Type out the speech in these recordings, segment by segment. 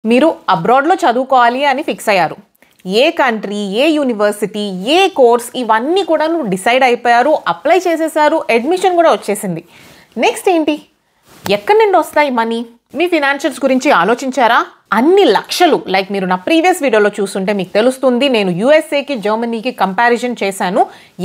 మీరు అబ్రాడ్లో చదువుకోవాలి అని ఫిక్స్ అయ్యారు. ఏ కంట్రీ, ఏ యూనివర్సిటీ, ఏ కోర్స్ ఇవన్నీ కూడా డిసైడ్ అయిపోయారు, అప్లై చేసేసారు, అడ్మిషన్ కూడా వచ్చేసింది. నెక్స్ట్ ఏంటి? ఎక్కడి నుండి వస్తాయి మనీ? మీ ఫినాన్షియల్స్ గురించి ఆలోచించారా? అన్ని లక్షలు, లైక్ మీరు నా ప్రీవియస్ వీడియోలో చూస్తుంటే మీకు తెలుస్తుంది. నేను యూఎస్ఏకి, జర్మనీకి కంపారిజన్ చేశాను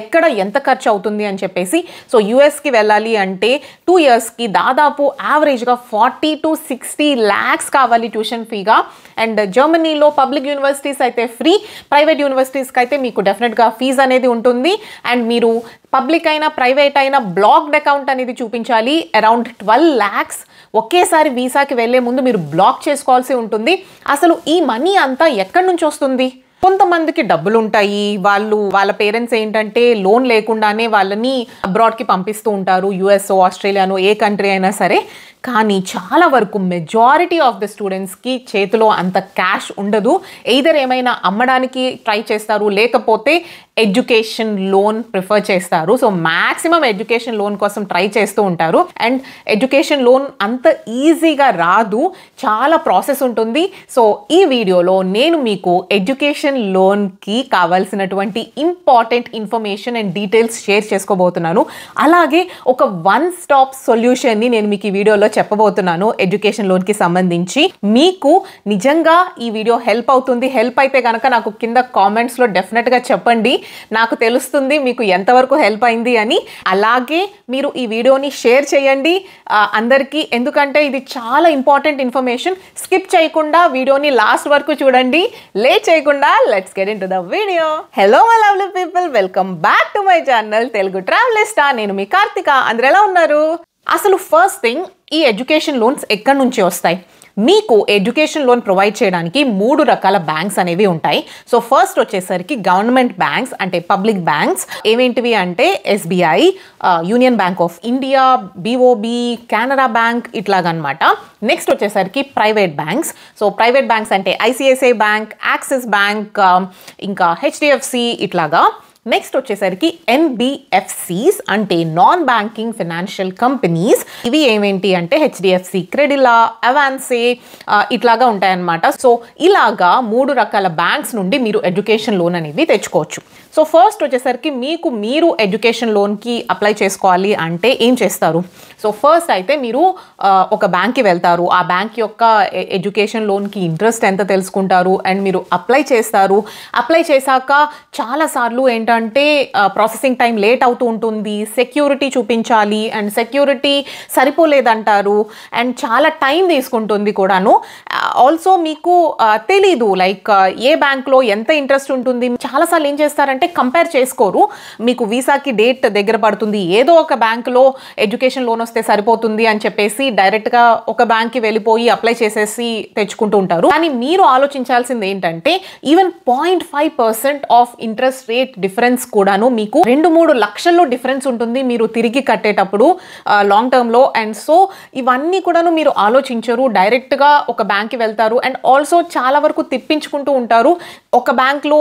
ఎక్కడ ఎంత ఖర్చు అవుతుంది అని చెప్పేసి. సో యూఎస్కి వెళ్ళాలి అంటే 2 yearsకి దాదాపు యావరేజ్గా 40 to 60 lakhs కావాలి ట్యూషన్ ఫీగా. అండ్ జర్మనీలో పబ్లిక్ యూనివర్సిటీస్ అయితే ఫ్రీ, ప్రైవేట్ యూనివర్సిటీస్కి అయితే మీకు డెఫినెట్గా ఫీజు అనేది ఉంటుంది. అండ్ మీరు పబ్లిక్ అయినా ప్రైవేట్ అయినా బ్లాక్డ్ అకౌంట్ అనేది చూపించాలి. అరౌండ్ 12 lakhs ఒకేసారి వీసాకి వెళ్లే ముందు మీరు బ్లాక్ చేసుకోవాల్సి ఉంటుంది. అసలు ఈ మనీ అంతా ఎక్కడి నుంచి వస్తుంది? కొంతమందికి డబ్బులు ఉంటాయి, వాళ్ళ పేరెంట్స్ ఏంటంటే లోన్ లేకుండానే వాళ్ళని అబ్రాడ్కి పంపిస్తూ ఉంటారు, యుఎస్, ఆస్ట్రేలియానో ఏ కంట్రీ అయినా సరే. కానీ చాలా వరకు మెజారిటీ ఆఫ్ ద స్టూడెంట్స్కి చేతిలో అంత క్యాష్ ఉండదు. ఎయిదర్ ఏమైనా అమ్మడానికి ట్రై చేస్తారు, లేకపోతే ఎడ్యుకేషన్ లోన్ ప్రిఫర్ చేస్తారు. సో మ్యాక్సిమం ఎడ్యుకేషన్ లోన్ కోసం ట్రై చేస్తూ ఉంటారు. అండ్ ఎడ్యుకేషన్ లోన్ అంత ఈజీగా రాదు, చాలా ప్రాసెస్ ఉంటుంది. సో ఈ వీడియోలో నేను మీకు ఎడ్యుకేషన్ లోన్కి కావాల్సినటువంటి important information and details share చేసుకోబోతున్నాను. అలాగే ఒక 1-stop సొల్యూషన్ని నేను మీకు ఈ వీడియోలో చెప్పబోతున్నాను ఎడ్యుకేషన్ లోన్కి సంబంధించి. మీకు నిజంగా ఈ వీడియో హెల్ప్ అవుతుంది. హెల్ప్ అయితే కనుక నాకు కింద కామెంట్స్లో డెఫినెట్గా చెప్పండి, నాకు తెలుస్తుంది మీకు ఎంతవరకు హెల్ప్ అయింది అని. అలాగే మీరు ఈ వీడియోని షేర్ చేయండి అందరికీ, ఎందుకంటే ఇది చాలా ఇంపార్టెంట్ ఇన్ఫర్మేషన్. స్కిప్ చేయకుండా వీడియోని లాస్ట్ వరకు చూడండి. లేట్ చేయకుండా let's get into the video. Hello my lovely people, welcome back to my channel Telugu Travelista. నేను మీ కార్తిక. అందరూ ఎలా ఉన్నారు? అసలు ఫస్ట్ థింగ్, ఈ ఎడ్యుకేషన్ లోన్స్ ఎక్కడి నుంచి వస్తాయి? మీకు ఎడ్యుకేషన్ లోన్ ప్రొవైడ్ చేయడానికి 3 రకాల బ్యాంక్స్ అనేవి ఉంటాయి. సో ఫస్ట్ వచ్చేసరికి గవర్నమెంట్ బ్యాంక్స్, అంటే పబ్లిక్ బ్యాంక్స్. ఏమేంటివి అంటే SBI, Union Bank of India, BOB, Canara Bank, ఇట్లాగనమాట. నెక్స్ట్ వచ్చేసరికి private banks. So private banks అంటే ఐసిఐసిఐ బ్యాంక్, యాక్సిస్ బ్యాంక్, ఇంకా హెచ్డిఎఫ్సి, ఇట్లాగా. నెక్స్ట్ వచ్చేసరికి ఎన్బిఎఫ్సిస్ అంటే నాన్ బ్యాంకింగ్ ఫైనాన్షియల్ కంపెనీస్. ఇవి ఏమేంటి అంటే హెచ్డిఎఫ్సి, క్రెడిలా, అవాన్సే, ఇట్లాగా ఉంటాయన్నమాట. సో ఇలాగా 3 రకాల బ్యాంక్స్ నుండి మీరు ఎడ్యుకేషన్ లోన్ అనేది తెచ్చుకోవచ్చు. సో ఫస్ట్ వచ్చేసరికి మీరు ఎడ్యుకేషన్ లోన్కి అప్లై చేసుకోవాలి అంటే ఏం చేస్తారు? సో ఫస్ట్ అయితే మీరు ఒక బ్యాంక్కి వెళ్తారు, ఆ బ్యాంక్ యొక్క ఎడ్యుకేషన్ లోన్కి ఇంట్రెస్ట్ ఎంత తెలుసుకుంటారు, అండ్ మీరు అప్లై చేస్తారు. అప్లై చేశాక చాలాసార్లు ఏంటంటే ప్రాసెసింగ్ టైం లేట్ అవుతూ ఉంటుంది, సెక్యూరిటీ చూపించాలి, అండ్ సెక్యూరిటీ సరిపోలేదంటారు, అండ్ చాలా టైం తీసుకుంటుంది కూడాను. ఆల్సో మీకు తెలీదు లైక్ ఏ బ్యాంక్లో ఎంత ఇంట్రెస్ట్ ఉంటుంది. చాలాసార్లు ఏం చేస్తారంటే కంపేర్ చేసుకోరు. మీకు వీసాకి డేట్ దగ్గర పడుతుంది, ఏదో ఒక బ్యాంకులో ఎడ్యుకేషన్ లోన్ వస్తే సరిపోతుంది అని చెప్పేసి డైరెక్ట్గా ఒక బ్యాంక్కి వెళ్ళిపోయి అప్లై చేసేసి తెచ్చుకుంటూ ఉంటారు. కానీ మీరు ఆలోచించాల్సింది ఏంటంటే even 0.5% of interest rate difference కూడాను మీకు 2-3 లక్షల్లో డిఫరెన్స్ ఉంటుంది మీరు తిరిగి కట్టేటప్పుడు లాంగ్ టర్మ్లో. అండ్ సో ఇవన్నీ కూడాను మీరు ఆలోచించరు, డైరెక్ట్గా ఒక బ్యాంక్కి వెళ్తారు. అండ్ ఆల్సో చాలా వరకు తిప్పించుకుంటూ ఉంటారు. ఒక బ్యాంక్లో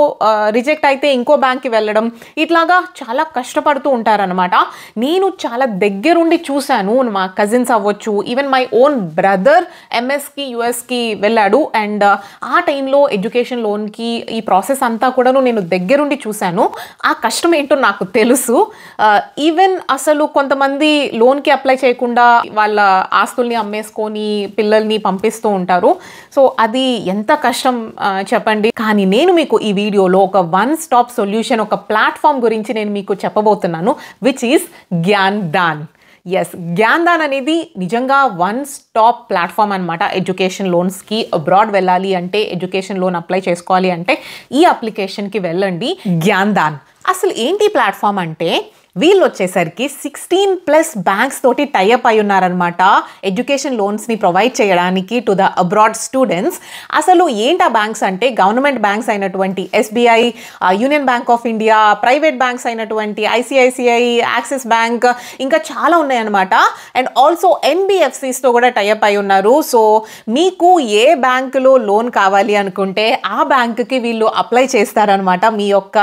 రిజెక్ట్ అయితే ఇంకో బ్యాంక్కి వెళ్ళడం, ఇట్లాగా చాలా కష్టపడుతూ ఉంటారనమాట. నేను చాలా దగ్గరుండి చూశాను. మా కజిన్స్ అవ్వచ్చు, ఈవెన్ మై ఓన్ బ్రదర్ ఎంఎస్కి యుఎస్కి వెళ్ళాడు. అండ్ ఆ టైంలో ఎడ్యుకేషన్ లోన్కి ఈ ప్రాసెస్ అంతా కూడాను నేను దగ్గరుండి చూశాను. ఆ కష్టం ఏంటో నాకు తెలుసు. ఈవెన్ అసలు కొంతమంది లోన్కి అప్లై చేయకుండా వాళ్ళ ఆస్తుల్ని అమ్మేసుకొని పిల్లల్ని పంపిస్తూ ఉంటారు. సో అది ఎంత కష్టం చెప్పండి. కానీ నేను మీకు ఈ వీడియోలో ఒక 1-stop సొల్యూషన్, ఒక ప్లాట్ఫామ్ గురించి నేను మీకు చెప్పబోతున్నాను, విచ్ ఈస్ జ్ఞాన్దాన్. ఎస్, జ్ఞాన్దాన్ అనేది నిజంగా 1-stop ప్లాట్ఫామ్ అనమాట. ఎడ్యుకేషన్ లోన్స్కి అబ్రాడ్ వెళ్ళాలి అంటే, ఎడ్యుకేషన్ లోన్ అప్లై చేసుకోవాలి అంటే ఈ అప్లికేషన్కి వెళ్ళండి, జ్ఞాన్దాన్. అసలు ఏంటి ప్లాట్ఫామ్ అంటే, వీళ్ళు వచ్చేసరికి 16+ బ్యాంక్స్ తోటి టైఅప్ అయి ఉన్నారనమాట ఎడ్యుకేషన్ లోన్స్ని ప్రొవైడ్ చేయడానికి టు ద అబ్రాడ్ స్టూడెంట్స్. అసలు ఏంటి ఆ బ్యాంక్స్ అంటే గవర్నమెంట్ బ్యాంక్స్ అయినటువంటి SBI, Union Bank of India, private banks అయినటువంటి ఐసిఐసిఐ, యాక్సిస్ బ్యాంక్, ఇంకా చాలా ఉన్నాయన్నమాట. అండ్ ఆల్సో ఎన్బిఎఫ్సిస్తో కూడా టైఅప్ అయి ఉన్నారు. సో మీకు ఏ బ్యాంకులో లోన్ కావాలి అనుకుంటే ఆ బ్యాంకుకి వీళ్ళు అప్లై చేస్తారనమాట. మీ యొక్క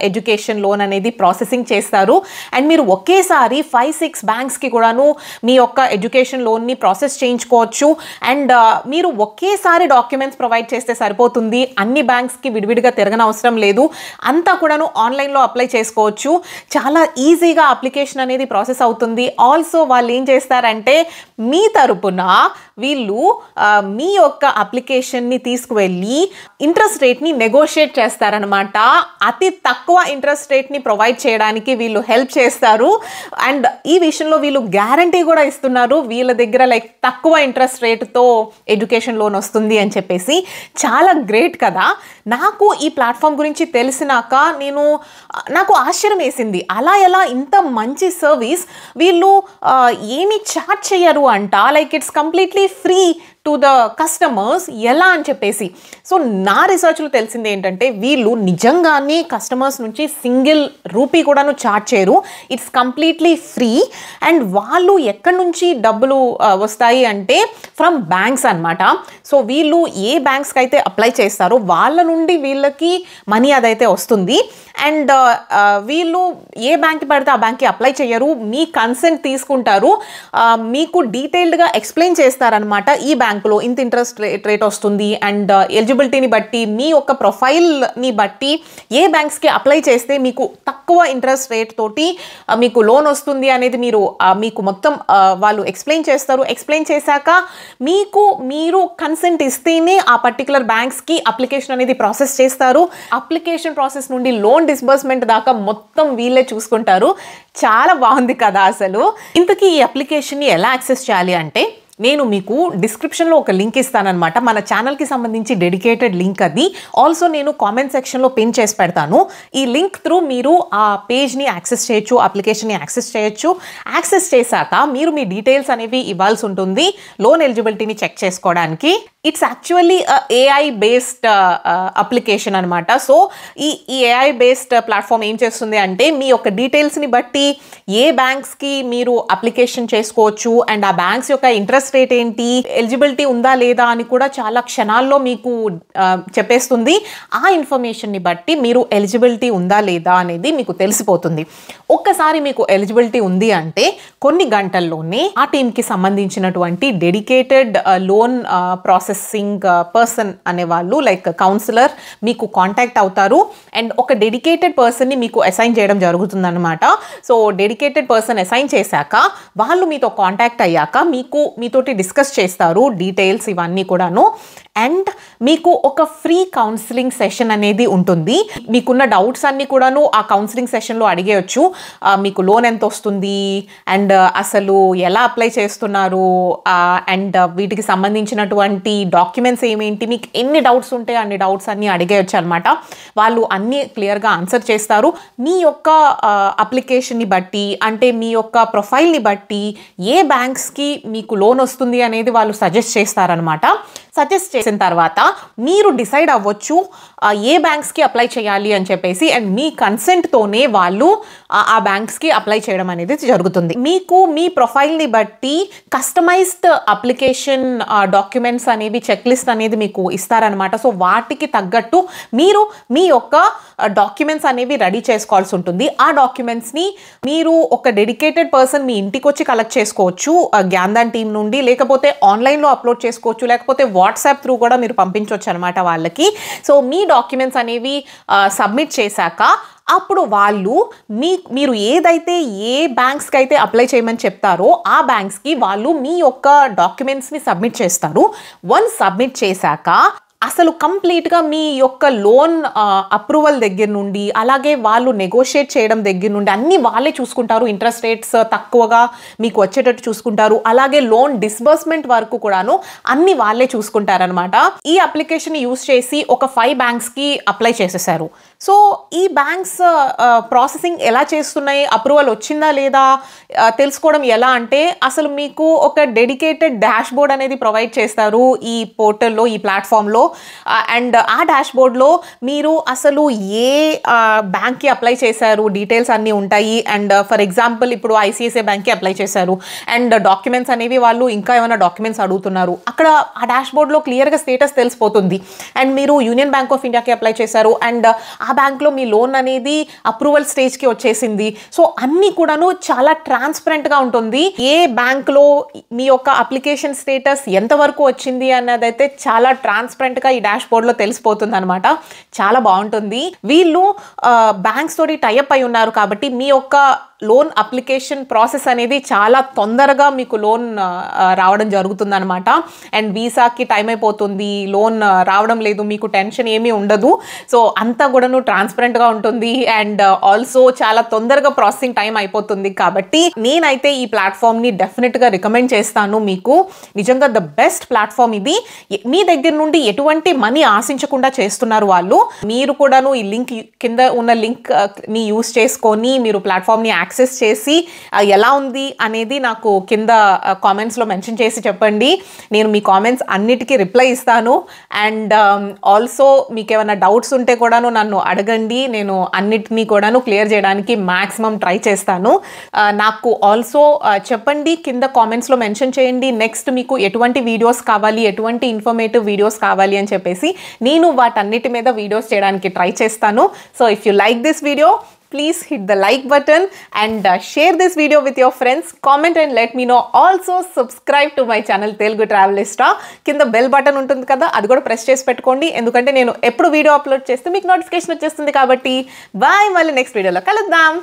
ఎడ్యుకేషన్ లోన్ అనేది ప్రాసెసింగ్ చేస్తారు. అండ్ మీరు ఒకేసారి 5-6 బ్యాంక్స్కి కూడాను మీ యొక్క ఎడ్యుకేషన్ లోన్ని ప్రాసెస్ చేయించుకోవచ్చు. అండ్ మీరు ఒకేసారి డాక్యుమెంట్స్ ప్రొవైడ్ చేస్తే సరిపోతుంది. అన్ని బ్యాంక్స్కి విడివిడిగా తిరగనవసరం లేదు. అంతా కూడాను ఆన్లైన్లో అప్లై చేసుకోవచ్చు. చాలా ఈజీగా అప్లికేషన్ అనేది ప్రాసెస్ అవుతుంది. ఆల్సో వాళ్ళు ఏం చేస్తారంటే మీ తరపున వీళ్ళు మీ యొక్క అప్లికేషన్ని తీసుకువెళ్ళి ఇంట్రెస్ట్ రేట్ని నెగోషియేట్ చేస్తారనమాట. అతి తక్కువ ఇంట్రెస్ట్ రేట్ని ప్రొవైడ్ చేయడానికి వీళ్ళు హెల్ప్ చేస్తారు. అండ్ ఈ విషయంలో వీళ్ళు గ్యారంటీ కూడా ఇస్తున్నారు, వీళ్ళ దగ్గర లైక్ తక్కువ ఇంట్రెస్ట్ రేటుతో ఎడ్యుకేషన్ లోన్ వస్తుంది అని చెప్పేసి. చాలా గ్రేట్ కదా. నాకు ఈ ప్లాట్ఫామ్ గురించి తెలిసినాక నాకు ఆశ్చర్యం వేసింది. అలా ఎలా ఇంత మంచి సర్వీస్ వీళ్ళు ఏమి చార్జ్ చేయరు అంట, like it's completely free to the customers ఎలా అని చెప్పేసి. సో నా రీసెర్చ్లో తెలిసింది ఏంటంటే వీళ్ళు నిజంగానే కస్టమర్స్ నుంచి సింగిల్ రూపీ కూడాను చార్జ్ చేయరు. It's completely free. అండ్ వాళ్ళు ఎక్కడి నుంచి డబ్బులు వస్తాయి అంటే ఫ్రమ్ బ్యాంక్స్ అనమాట. సో వీళ్ళు ఏ బ్యాంక్స్కి అయితే అప్లై చేస్తారో వాళ్ళ నుండి వీళ్ళకి మనీ అదైతే వస్తుంది. అండ్ వీళ్ళు ఏ బ్యాంక్కి పడితే ఆ బ్యాంక్కి అప్లై చేయరు, మీ కన్సెంట్ తీసుకుంటారు, మీకు డీటెయిల్డ్గా ఎక్స్ప్లెయిన్ చేస్తారనమాట. ఈ బ్యాంకులో ఇంత ఇంట్రెస్ట్ రేట్ వస్తుంది అండ్ ఎలిజిబిలిటీని బట్టి మీ యొక్క ప్రొఫైల్ని బట్టి ఏ బ్యాంక్స్కి అప్లై చేస్తే మీకు తక్కువ ఇంట్రెస్ట్ రేట్ తోటి మీకు లోన్ వస్తుంది అనేది మీకు మొత్తం వాళ్ళు ఎక్స్ప్లెయిన్ చేస్తారు. ఎక్స్ప్లెయిన్ చేశాక మీరు కన్సెంట్ ఇస్తేనే ఆ పర్టికులర్ బ్యాంక్స్కి అప్లికేషన్ అనేది ప్రాసెస్ చేస్తారు. అప్లికేషన్ ప్రాసెస్ నుండి లోన్ డిస్బర్స్మెంట్ దాకా మొత్తం వీళ్ళే చూసుకుంటారు. చాలా బాగుంది కదా అసలు. ఇంతకీ ఈ అప్లికేషన్ని ఎలా యాక్సెస్ చేయాలి అంటే నేను మీకు డిస్క్రిప్షన్లో ఒక లింక్ ఇస్తానన్నమాట. మన ఛానల్కి సంబంధించి డెడికేటెడ్ లింక్ అది. ఆల్సో నేను కామెంట్ సెక్షన్లో పిన్ చేసి పెడతాను. ఈ లింక్ త్రూ మీరు ఆ పేజ్ని యాక్సెస్ చేయొచ్చు, అప్లికేషన్ని యాక్సెస్ చేయొచ్చు. యాక్సెస్ చేశాక మీరు మీ డీటెయిల్స్ అనేవి ఇవ్వాల్సి ఉంటుంది లోన్ ఎలిజిబిలిటీని చెక్ చేసుకోవడానికి. It's actually AI based application అనమాట. సో ఈ ఏఐ బేస్డ్ ప్లాట్ఫామ్ ఏం చేస్తుంది అంటే మీ యొక్క డీటెయిల్స్ని బట్టి ఏ బ్యాంక్స్కి మీరు అప్లికేషన్ చేసుకోవచ్చు అండ్ ఆ బ్యాంక్స్ యొక్క ఇంట్రెస్ట్ రేట్ ఏంటి, ఎలిజిబిలిటీ ఉందా లేదా అని కూడా చాలా క్షణాల్లో మీకు చెప్పేస్తుంది. ఆ ఇన్ఫర్మేషన్ని బట్టి మీరు ఎలిజిబిలిటీ ఉందా లేదా అనేది మీకు తెలిసిపోతుంది. ఒక్కసారి మీకు ఎలిజిబిలిటీ ఉంది అంటే కొన్ని గంటల్లోనే ఆ టీంకి సంబంధించినటువంటి డెడికేటెడ్ లోన్ ప్రాసెసింగ్ పర్సన్ అనేవాళ్ళు లైక్ కౌన్సిలర్ మీకు కాంటాక్ట్ అవుతారు. అండ్ ఒక డెడికేటెడ్ పర్సన్ని మీకు అసైన్ చేయడం జరుగుతుంది అనమాట. సో డెడికేటెడ్ పర్సన్ అసైన్ చేశాక వాళ్ళు మీతో కాంటాక్ట్ అయ్యాక మీతోటి డిస్కస్ చేస్తారు డీటెయిల్స్ ఇవన్నీ కూడాను. అండ్ మీకు ఒక ఫ్రీ కౌన్సిలింగ్ సెషన్ అనేది ఉంటుంది. మీకున్న డౌట్స్ అన్నీ కూడాను ఆ కౌన్సిలింగ్ సెషన్లో అడిగేయచ్చు. మీకు లోన్ ఎంత వస్తుంది అండ్ అసలు ఎలా అప్లై చేస్తున్నారు అండ్ వీటికి సంబంధించినటువంటి డాక్యుమెంట్స్ ఏమేంటి, మీకు ఎన్ని డౌట్స్ ఉంటే అన్ని డౌట్స్ అన్నీ అడిగేయచ్చు అనమాట. వాళ్ళు అన్నీ క్లియర్గా ఆన్సర్ చేస్తారు. మీ యొక్క అప్లికేషన్ని బట్టి అంటే మీ యొక్క ప్రొఫైల్ని బట్టి ఏ బ్యాంక్స్కి మీకు లోన్ వస్తుంది అనేది వాళ్ళు సజెస్ట్ చేస్తారనమాట. సజెస్ట్ చేసిన తర్వాత మీరు డిసైడ్ అవ్వచ్చు ఏ బ్యాంక్స్కి అప్లై చేయాలి అని చెప్పేసి. అండ్ మీ కన్సెంట్తోనే వాళ్ళు ఆ బ్యాంక్స్కి అప్లై చేయడం అనేది జరుగుతుంది. మీకు మీ ప్రొఫైల్ని బట్టి కస్టమైజ్డ్ అప్లికేషన్ డాక్యుమెంట్స్ అనేవి చెక్ లిస్ట్ అనేది మీకు ఇస్తారనమాట. సో వాటికి తగ్గట్టు మీరు మీ యొక్క డాక్యుమెంట్స్ అనేవి రెడీ చేసుకోవాల్సి ఉంటుంది. ఆ డాక్యుమెంట్స్ని మీరు ఒక డెడికేటెడ్ పర్సన్ మీ ఇంటికి వచ్చి కలెక్ట్ చేసుకోవచ్చు జ్ఞాన్దాన్ టీం నుండి, లేకపోతే ఆన్లైన్లో అప్లోడ్ చేసుకోవచ్చు, లేకపోతే వాట్సాప్ త్రూ కూడా మీరు పంపించవచ్చు అనమాట వాళ్ళకి. సో మీ డాక్యుమెంట్స్ అనేవి సబ్మిట్ చేశాక అప్పుడు వాళ్ళు మీరు ఏదైతే ఏ బ్యాంక్స్కి అయితే అప్లై చేయమని చెప్తారో ఆ బ్యాంక్స్కి వాళ్ళు మీ యొక్క డాక్యుమెంట్స్ని సబ్మిట్ చేస్తారు. వన్స్ సబ్మిట్ చేశాక అసలు కంప్లీట్గా మీ యొక్క లోన్ అప్రూవల్ దగ్గర నుండి అలాగే వాళ్ళు నెగోషియేట్ చేయడం దగ్గర నుండి అన్నీ వాళ్ళే చూసుకుంటారు. ఇంట్రెస్ట్ రేట్స్ తక్కువగా మీకు వచ్చేటట్టు చూసుకుంటారు. అలాగే లోన్ డిస్బర్స్మెంట్ వరకు కూడాను అన్నీ వాళ్ళే చూసుకుంటారనమాట. ఈ అప్లికేషన్ యూస్ చేసి ఒక 5 బ్యాంక్స్కి అప్లై చేసేసారు. సో ఈ బ్యాంక్స్ ప్రాసెసింగ్ ఎలా చేస్తున్నాయి, అప్రూవల్ వచ్చిందా లేదా తెలుసుకోవడం ఎలా అంటే అసలు మీకు ఒక డెడికేటెడ్ డాష్ బోర్డ్ అనేది ప్రొవైడ్ చేస్తారు ఈ పోర్టల్లో, ఈ ప్లాట్ఫామ్లో. అండ్ ఆ డాష్బోర్డ్లో మీరు అసలు ఏ బ్యాంక్కి అప్లై చేశారు డీటెయిల్స్ అన్నీ ఉంటాయి. అండ్ ఫర్ ఎగ్జాంపుల్ ఇప్పుడు ఐసిఐసిఐ బ్యాంక్కి అప్లై చేశారు అండ్ డాక్యుమెంట్స్ అనేవి వాళ్ళు ఇంకా ఏమైనా డాక్యుమెంట్స్ అడుగుతున్నారు, అక్కడ ఆ డాష్బోర్డ్లో క్లియర్గా స్టేటస్ తెలిసిపోతుంది. అండ్ మీరు యూనియన్ బ్యాంక్ ఆఫ్ ఇండియాకి అప్లై చేశారు అండ్ ఆ బ్యాంక్లో మీ లోన్ అనేది అప్రూవల్ స్టేజ్కి వచ్చేసింది. సో అన్నీ కూడాను చాలా ట్రాన్స్పరెంట్గా ఉంటుంది. ఏ బ్యాంక్లో మీ యొక్క అప్లికేషన్ స్టేటస్ ఎంతవరకు వచ్చింది అన్నదైతే చాలా ట్రాన్స్పరెంట్గా ఈ డాష్బోర్డ్లో తెలిసిపోతుంది అనమాట. చాలా బాగుంటుంది. వీళ్ళు బ్యాంక్స్ తోటి టైఅప్ అయి ఉన్నారు కాబట్టి మీ యొక్క లోన్ అప్లికేషన్ ప్రాసెస్ అనేది చాలా తొందరగా మీకు లోన్ రావడం జరుగుతుంది అనమాట. అండ్ వీసాకి టైం అయిపోతుంది, లోన్ రావడం లేదు, మీకు టెన్షన్ ఏమీ ఉండదు. సో అంతా కూడాను ట్రాన్స్పరెంట్గా ఉంటుంది అండ్ ఆల్సో చాలా తొందరగా ప్రాసెసింగ్ టైం అయిపోతుంది. కాబట్టి నేనైతే ఈ ప్లాట్ఫామ్ని డెఫినెట్గా రికమెండ్ చేస్తాను. మీకు నిజంగా ద బెస్ట్ ప్లాట్ఫామ్ ఇది. మీ దగ్గర నుండి ఎటువంటి మనీ ఆశించకుండా చేస్తున్నారు వాళ్ళు. మీరు కూడాను ఈ లింక్ కింద ఉన్న లింక్ని యూస్ చేసుకొని మీరు ప్లాట్ఫామ్ని యాక్సెస్ చేసి ఎలా ఉంది అనేది నాకు కింద కామెంట్స్లో మెన్షన్ చేసి చెప్పండి. నేను మీ కామెంట్స్ అన్నిటికీ రిప్లై ఇస్తాను. అండ్ ఆల్సో మీకు ఏమైనా డౌట్స్ ఉంటే కూడాను నన్ను అడగండి, నేను అన్నిటినీ కూడాను క్లియర్ చేయడానికి మ్యాక్సిమం ట్రై చేస్తాను. నాకు ఆల్సో చెప్పండి, కింద కామెంట్స్లో మెన్షన్ చేయండి నెక్స్ట్ మీకు ఎటువంటి వీడియోస్ కావాలి, ఎటువంటి ఇన్ఫర్మేటివ్ వీడియోస్ కావాలి అని చెప్పేసి నేను వాటన్నిటి మీద వీడియోస్ చేయడానికి ట్రై చేస్తాను. So if you like this video, please hit the like button and share this video with your friends. Comment and let me know. Also subscribe to my channel Telugu Travelista. కింద bell button ఉంటుంది కదా, అది కూడా press చేసి పెట్టుకోండి. ఎందుకంటే నేను ఎప్పుడు వీడియో అప్లోడ్ చేస్తే మీకు నోటిఫికేషన్ వచ్చేస్తుంది కాబట్టి. బాయ్, మళ్ళీ నెక్స్ట్ వీడియోలో కలుద్దాం.